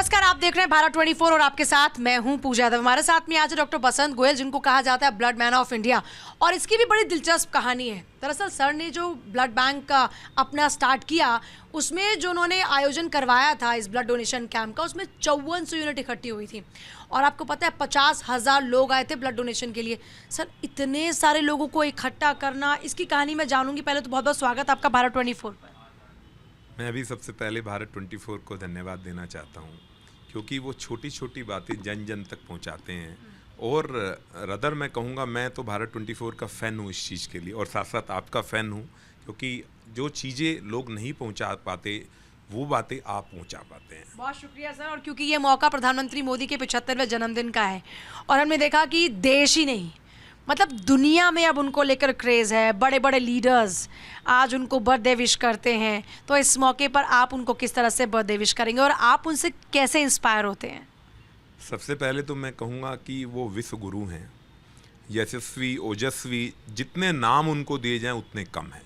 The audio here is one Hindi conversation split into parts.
नमस्कार, आप देख रहे हैं भारत 24 और आपके साथ मैं हूं पूजा यादव। हमारे साथ में आज डॉक्टर बसंत गोयल, जिनको कहा जाता है ब्लड मैन ऑफ इंडिया, और इसकी भी बड़ी दिलचस्प कहानी है। दरअसल सर ने जो ब्लड बैंक का अपना स्टार्ट किया, उसमें जो उन्होंने आयोजन करवाया था इस ब्लड डोनेशन कैंप का, उसमें 5400 यूनिट इकट्ठी हुई थी और आपको पता है 50,000 लोग आए थे ब्लड डोनेशन के लिए। सर, इतने सारे लोगों को इकट्ठा करना, इसकी कहानी मैं जानूंगी। पहले तो बहुत बहुत स्वागत आपका भारत 24 पर। मैं अभी सबसे पहले भारत 24 को धन्यवाद देना चाहता हूँ, क्योंकि वो छोटी छोटी बातें जन जन तक पहुँचाते हैं। और रदर मैं कहूँगा, मैं तो भारत 24 का फ़ैन हूँ इस चीज़ के लिए, और साथ साथ आपका फ़ैन हूँ, क्योंकि जो चीज़ें लोग नहीं पहुँचा पाते वो बातें आप पहुँचा पाते हैं। बहुत शुक्रिया सर। और क्योंकि ये मौका प्रधानमंत्री मोदी के 75वें जन्मदिन का है और हमने देखा कि देश ही नहीं, मतलब दुनिया में अब उनको लेकर क्रेज़ है। बड़े बड़े लीडर्स आज उनको बर्थडे विश करते हैं, तो इस मौके पर आप उनको किस तरह से बर्थडे विश करेंगे और आप उनसे कैसे इंस्पायर होते हैं? सबसे पहले तो मैं कहूँगा कि वो विश्व गुरु हैं, यशस्वी, ओजस्वी, जितने नाम उनको दिए जाएं उतने कम हैं।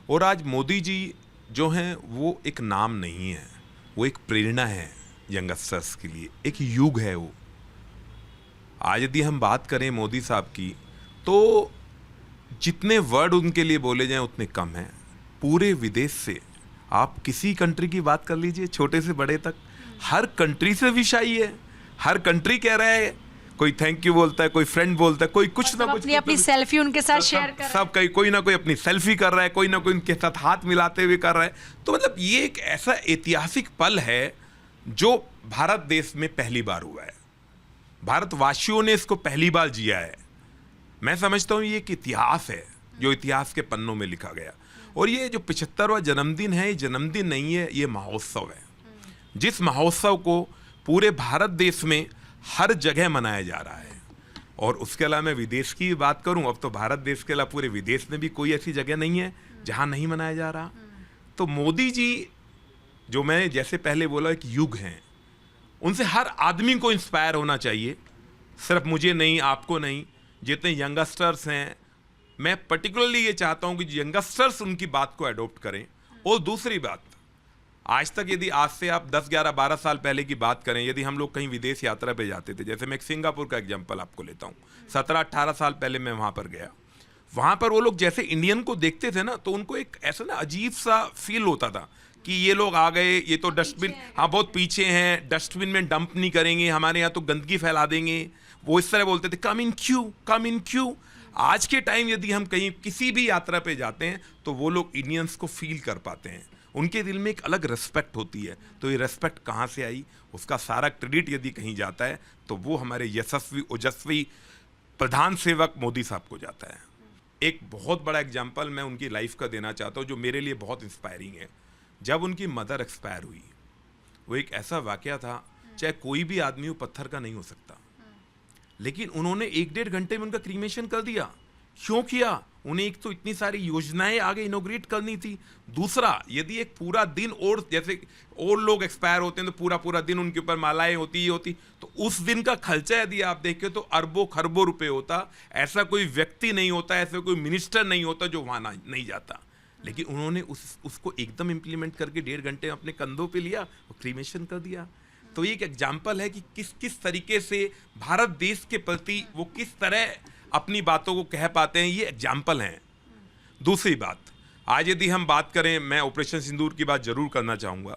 और आज मोदी जी जो हैं वो एक नाम नहीं है, वो एक प्रेरणा है यंगस्टर्स के लिए, एक युग है वो। आज यदि हम बात करें मोदी साहब की, तो जितने वर्ड उनके लिए बोले जाएं उतने कम हैं। पूरे विदेश से आप किसी कंट्री की बात कर लीजिए, छोटे से बड़े तक, हर कंट्री से विश आई है। हर कंट्री कह रहा है, कोई थैंक यू बोलता है, कोई फ्रेंड बोलता है, कोई कुछ ना कुछ अपनी सेल्फी उनके साथ शेयर कर सब कोई ना कोई अपनी सेल्फी कर रहा है, कोई ना कोई उनके साथ हाथ मिलाते हुए कर रहा है। तो मतलब ये एक ऐसा ऐतिहासिक पल है जो भारत देश में पहली बार हुआ है। भारतवासियों ने इसको पहली बार जिया है। मैं समझता हूँ ये एक इतिहास है जो इतिहास के पन्नों में लिखा गया। और ये जो 75वां जन्मदिन है, ये जन्मदिन नहीं है, ये महोत्सव है, जिस महोत्सव को पूरे भारत देश में हर जगह मनाया जा रहा है। और उसके अलावा मैं विदेश की बात करूं, अब तो भारत देश के अलावा पूरे विदेश में भी कोई ऐसी जगह नहीं है जहां नहीं मनाया जा रहा। तो मोदी जी, जो मैंने जैसे पहले बोला, एक युग हैं, उनसे हर आदमी को इंस्पायर होना चाहिए, सिर्फ मुझे नहीं, आपको नहीं। जितने यंगस्टर्स हैं, मैं पर्टिकुलरली ये चाहता हूं कि यंगस्टर्स उनकी बात को अडॉप्ट करें। और दूसरी बात, आज तक यदि आज से आप 10, 11, 12 साल पहले की बात करें, यदि हम लोग कहीं विदेश यात्रा पे जाते थे, जैसे मैं एक सिंगापुर का एग्जांपल आपको लेता हूँ, 17, 18 साल पहले मैं वहाँ पर गया। वहाँ पर वो लोग जैसे इंडियन को देखते थे ना, तो उनको एक ऐसा ना अजीब सा फील होता था कि ये लोग आ गए, ये तो डस्टबिन, हाँ बहुत पीछे हैं, डस्टबिन में डंप नहीं करेंगे, हमारे यहाँ तो गंदगी फैला देंगे। वो इस तरह बोलते थे, कम इन क्यू, कम इन क्यू। आज के टाइम यदि हम कहीं किसी भी यात्रा पे जाते हैं, तो वो लोग इंडियंस को फील कर पाते हैं, उनके दिल में एक अलग रिस्पेक्ट होती है। तो ये रिस्पेक्ट कहाँ से आई, उसका सारा क्रेडिट यदि कहीं जाता है तो वो हमारे यशस्वी, ओजस्वी प्रधान सेवक मोदी साहब को जाता है। एक बहुत बड़ा एग्जाम्पल मैं उनकी लाइफ का देना चाहता हूँ, जो मेरे लिए बहुत इंस्पायरिंग है। जब उनकी मदर एक्सपायर हुई, वो एक ऐसा वाकया था, चाहे कोई भी आदमी वो पत्थर का नहीं हो सकता, लेकिन उन्होंने 1-1.5 घंटे में उनका क्रीमेशन कर दिया। क्यों किया? उन्हें एक तो इतनी सारी योजनाएं आगे इनोग्रेट करनी थी, दूसरा यदि एक पूरा दिन, और जैसे और लोग एक्सपायर होते हैं तो पूरा पूरा दिन उनके ऊपर मालाएं होती, ये होती, तो उस दिन का खर्चा यदि आप देखें तो अरबों खरबों रुपए होता। ऐसा कोई व्यक्ति नहीं होता, ऐसा कोई मिनिस्टर नहीं होता जो वहाँ नहीं जाता। लेकिन उन्होंने उसको एकदम इम्प्लीमेंट करके 1.5 घंटे में अपने कंधों पे लिया और क्रीमेशन कर दिया। तो ये एक एग्जाम्पल है कि किस तरीके से भारत देश के प्रति वो किस तरह अपनी बातों को कह पाते हैं, ये एग्जाम्पल हैं। दूसरी बात, आज यदि हम बात करें, मैं ऑपरेशन सिंदूर की बात जरूर करना चाहूँगा।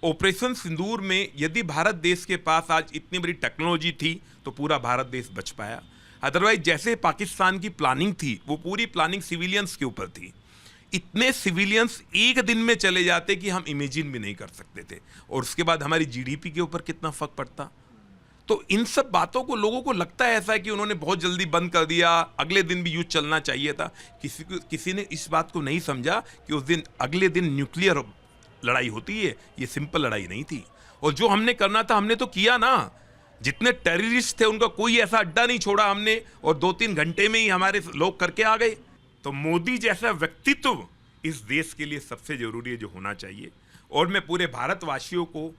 ऑपरेशन सिंदूर में यदि भारत देश के पास आज इतनी बड़ी टेक्नोलॉजी थी तो पूरा भारत देश बच पाया। अदरवाइज जैसे पाकिस्तान की प्लानिंग थी, वो पूरी प्लानिंग सिविलियंस के ऊपर थी। इतने सिविलियंस एक दिन में चले जाते कि हम इमेजिन भी नहीं कर सकते थे, और उसके बाद हमारी जीडीपी के ऊपर कितना फर्क पड़ता। तो इन सब बातों को लोगों को लगता है ऐसा कि उन्होंने बहुत जल्दी बंद कर दिया, अगले दिन भी युद्ध चलना चाहिए था। किसी ने इस बात को नहीं समझा कि उस दिन, अगले दिन न्यूक्लियर लड़ाई होती है, ये सिंपल लड़ाई नहीं थी। और जो हमने करना था हमने तो किया ना। जितने टेररिस्ट थे उनका कोई ऐसा अड्डा नहीं छोड़ा हमने, और 2-3 घंटे में ही हमारे लोग करके आ गए। तो मोदी जैसा व्यक्तित्व इस देश के लिए सबसे जरूरी है, जो होना चाहिए। और मैं पूरे भारतवासियों को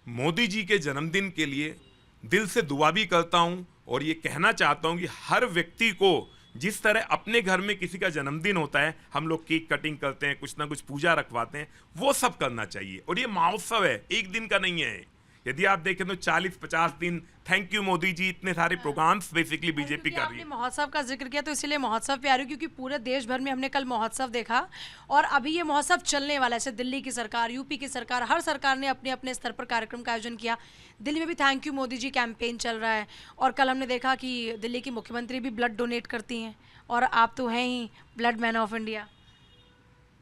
मोदी जी के जन्मदिन के लिए दिल से दुआ भी करता हूं, और ये कहना चाहता हूं कि हर व्यक्ति को, जिस तरह अपने घर में किसी का जन्मदिन होता है, हम लोग केक कटिंग करते हैं, कुछ ना कुछ पूजा रखवाते हैं, वो सब करना चाहिए। और ये महोत्सव है, एक दिन का नहीं है, यदि आप देखें तो 40-50 दिन थैंक यू मोदी जी, इतने सारे प्रोग्राम्स बेसिकली बीजेपी कर रही आपने है। महोत्सव का जिक्र किया तो इसीलिए महोत्सव पे आ रही हूँ, क्योंकि पूरे देश भर में हमने कल महोत्सव देखा और अभी ये महोत्सव चलने वाला है। जैसे दिल्ली की सरकार, यूपी की सरकार, हर सरकार ने अपने अपने स्तर पर कार्यक्रम का आयोजन किया। दिल्ली में भी thank you Modi ji campaign चल रहा है और कल हमने देखा कि दिल्ली की मुख्यमंत्री भी ब्लड डोनेट करती हैं और आप तो हैं ही ब्लड मैन ऑफ इंडिया।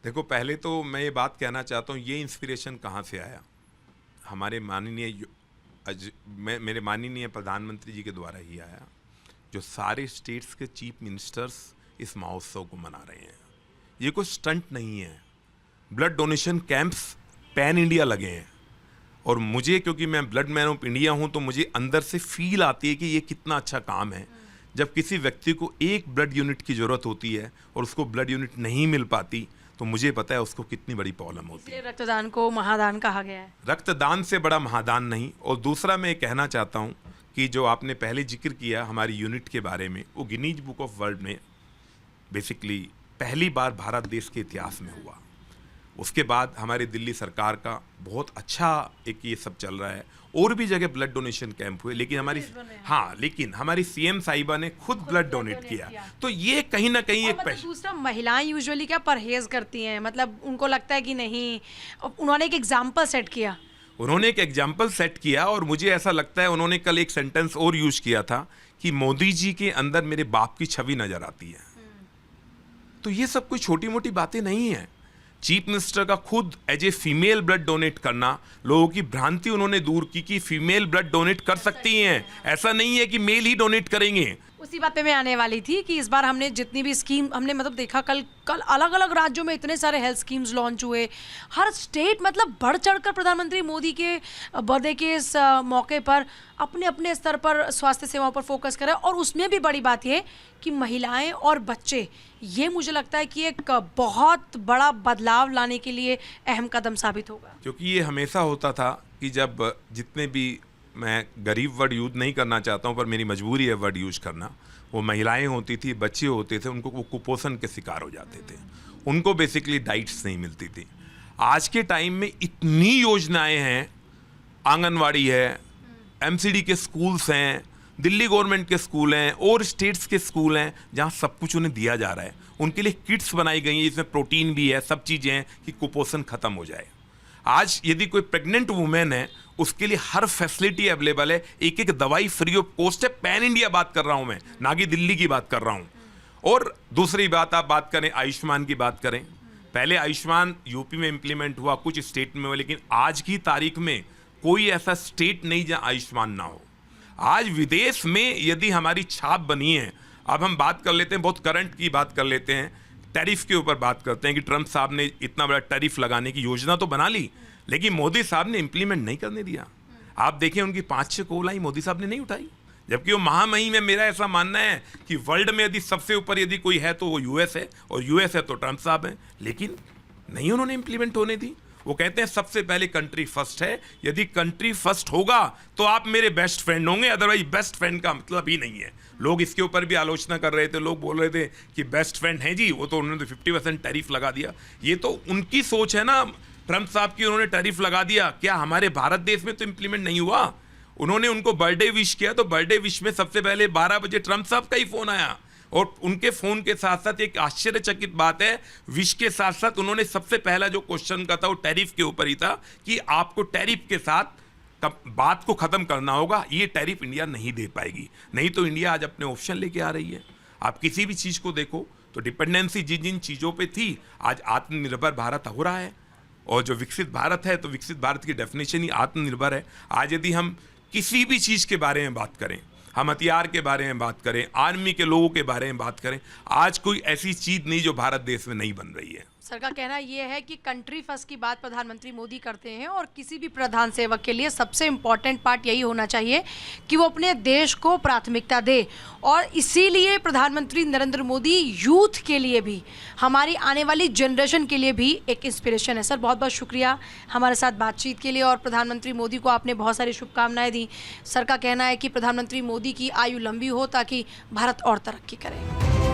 देखो, पहले तो मैं ये बात कहना चाहता हूँ, ये इंस्पिरेशन कहाँ से आया? हमारे मेरे माननीय प्रधानमंत्री जी के द्वारा ही आया, जो सारे स्टेट्स के चीफ मिनिस्टर्स इस महोत्सव को मना रहे हैं। ये कोई स्टंट नहीं है, blood donation camps pan India लगे हैं और मुझे, क्योंकि मैं ब्लड मैन ऑफ इंडिया हूँ, तो मुझे अंदर से फील आती है कि ये कितना अच्छा काम है। जब किसी व्यक्ति को एक ब्लड यूनिट की ज़रूरत होती है और उसको ब्लड यूनिट नहीं मिल पाती, तो मुझे पता है उसको कितनी बड़ी प्रॉब्लम होती है। रक्तदान को महादान कहा गया है। रक्तदान से बड़ा महादान नहीं। और दूसरा मैं कहना चाहता हूँ कि जो आपने पहले जिक्र किया हमारी यूनिट के बारे में, वो गिनीज बुक ऑफ वर्ल्ड में बेसिकली पहली बार भारत देश के इतिहास में हुआ। उसके बाद हमारी दिल्ली सरकार का बहुत अच्छा एक ये सब चल रहा है, और भी जगह ब्लड डोनेशन कैंप हुए, लेकिन हमारी सीएम साहिबा ने खुद ब्लड डोनेट किया। तो ये कहीं ना कहीं एक मतलब दूसरा, महिलाएं यूजुअली क्या परहेज करती हैं, मतलब उनको लगता है कि नहीं, उन्होंने एक एग्जाम्पल सेट किया। उन्होंने एक एग्जाम्पल सेट किया और मुझे ऐसा लगता है उन्होंने कल एक सेंटेंस और यूज किया था कि मोदी जी के अंदर मेरे बाप की छवि नजर आती है। तो ये सब कोई छोटी मोटी बातें नहीं है। चीफ मिनिस्टर का खुद as a female blood donate करना, लोगों की भ्रांति उन्होंने दूर की कि फीमेल ब्लड डोनेट कर सकती हैं। ऐसा नहीं है कि मेल ही डोनेट करेंगे। उसी बात पे मैं आने वाली थी कि इस बार हमने जितनी भी स्कीम हमने मतलब देखा, कल अलग अलग राज्यों में इतने सारे हेल्थ स्कीम्स लॉन्च हुए। हर स्टेट मतलब बढ़ चढ़कर प्रधानमंत्री मोदी के बर्थडे के इस मौके पर अपने अपने स्तर पर स्वास्थ्य सेवाओं पर फोकस करे। और उसमें भी बड़ी बात ये कि महिलाएं और बच्चे, ये मुझे लगता है कि एक बहुत बड़ा बदलाव लाने के लिए अहम कदम साबित होगा। क्योंकि ये हमेशा होता था कि जब जितने भी, मैं गरीब वर्ड यूज नहीं करना चाहता हूँ पर मेरी मजबूरी है वर्ड यूज करना, वो महिलाएं होती थी, बच्चे होते थे, उनको वो कुपोषण के शिकार हो जाते थे, उनको बेसिकली डाइट्स नहीं मिलती थी। आज के टाइम में इतनी योजनाएं हैं, आंगनवाड़ी है, एमसीडी के स्कूल्स हैं, दिल्ली गवर्नमेंट के स्कूल हैं और स्टेट्स के स्कूल हैं, जहाँ सब कुछ उन्हें दिया जा रहा है। उनके लिए किट्स बनाई गई हैं, इसमें प्रोटीन भी है, सब चीज़ें हैं कि कुपोषण खत्म हो जाए। आज यदि कोई प्रेग्नेंट वुमेन है, उसके लिए हर फैसिलिटी अवेलेबल है, एक एक दवाई फ्री ऑफ कॉस्ट है। पैन इंडिया बात कर रहा हूं मैं, ना कि दिल्ली की बात कर रहा हूं। और दूसरी बात, आप बात करें आयुष्मान की बात करें, पहले आयुष्मान यूपी में इंप्लीमेंट हुआ, कुछ स्टेट में हुआ, लेकिन आज की तारीख में कोई ऐसा स्टेट नहीं जहां आयुष्मान ना हो। आज विदेश में यदि हमारी छाप बनी है, अब हम बात कर लेते हैं, बहुत करंट की बात कर लेते हैं, टैरिफ के ऊपर बात करते हैं कि ट्रंप साहब ने इतना बड़ा टैरिफ लगाने की योजना तो बना ली, लेकिन मोदी साहब ने इंप्लीमेंट नहीं करने दिया। आप देखें, उनकी 5-6 कोलाई मोदी साहब ने नहीं उठाई, जबकि वो महामहिम है। मेरा ऐसा मानना है कि वर्ल्ड में यदि सबसे ऊपर यदि कोई है तो वो यूएस है, और यूएस है तो ट्रंप साहब हैं, लेकिन नहीं उन्होंने इंप्लीमेंट होने दी। वो कहते हैं सबसे पहले कंट्री फर्स्ट है, यदि कंट्री फर्स्ट होगा तो आप मेरे बेस्ट फ्रेंड होंगे, अदरवाइज बेस्ट फ्रेंड का मतलब ही नहीं है। लोग इसके ऊपर भी आलोचना कर रहे थे, लोग बोल रहे थे कि बेस्ट फ्रेंड है जी, वो तो उन्होंने तो 50% टैरिफ लगा दिया। ये तो उनकी सोच है ना, ट्रंप साहब की, उन्होंने टैरिफ लगा दिया। क्या हमारे भारत देश में तो इंप्लीमेंट नहीं हुआ? उन्होंने उनको बर्थडे विश किया, तो बर्थडे विश में सबसे पहले 12 बजे ट्रंप साहब का ही फोन आया, और उनके फोन के साथ साथ एक आश्चर्यचकित बात है, विश के साथ साथ उन्होंने सबसे पहला जो क्वेश्चन का था वो टैरिफ के ऊपर ही था कि आपको टैरिफ के साथ बात को खत्म करना होगा, ये टैरिफ इंडिया नहीं दे पाएगी। नहीं तो इंडिया आज अपने ऑप्शन लेके आ रही है। आप किसी भी चीज को देखो तो डिपेंडेंसी जिन जिन चीजों पे थी, आज आत्मनिर्भर भारत हो रहा है। और जो विकसित भारत है, तो विकसित भारत की डेफिनेशन ही आत्मनिर्भर है। आज यदि हम किसी भी चीज के बारे में बात करें, हम हथियार के बारे में बात करें, आर्मी के लोगों के बारे में बात करें, आज कोई ऐसी चीज नहीं जो भारत देश में नहीं बन रही है। सर का कहना यह है कि कंट्री फर्स्ट की बात प्रधानमंत्री मोदी करते हैं, और किसी भी प्रधान सेवक के लिए सबसे इम्पॉर्टेंट पार्ट यही होना चाहिए कि वो अपने देश को प्राथमिकता दे। और इसीलिए प्रधानमंत्री नरेंद्र मोदी यूथ के लिए भी, हमारी आने वाली जनरेशन के लिए भी एक इंस्पिरेशन है। सर बहुत बहुत शुक्रिया हमारे साथ बातचीत के लिए, और प्रधानमंत्री मोदी को आपने बहुत सारी शुभकामनाएं दी। सर का कहना है कि प्रधानमंत्री मोदी की आयु लंबी हो ताकि भारत और तरक्की करे।